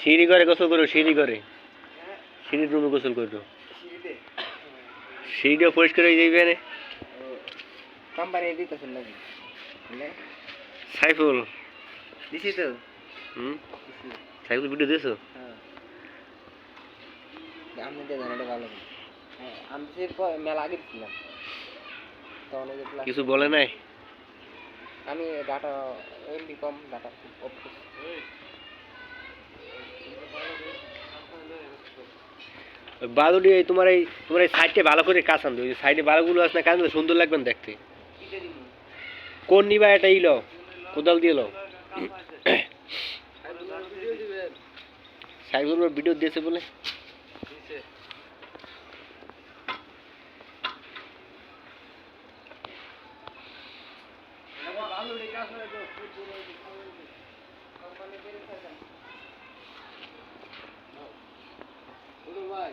সিঁড়ি করে গোসল করো, সিঁড়ি করে সিঁড়ির রুমে গোসল করো, সিঁড়িটা পরিষ্কার হয়ে যাইবে না। কোম্পানি দিতেছেন নাকি সাইফুল দিছি তো। সাইফুল ভিডিও দিয়েছো? আমি দিয়ে জানাটা ভালো। আমি মেলা আগে দিছিলাম তখন কিছু বলে নাই। আমি ডাটা এমবি কম ডাটা বালুটি তোমার এই সাইডে ভালো করে কাজ আনবে, ওই সাইডে বালুগুলো আছে না, কাজ সুন্দর লাগবে দেখতে। কোন নিবা এটা ইলো কোদাল দিয়ে লো। সাইফুল ভিডিও দিয়েছে বলে ভাই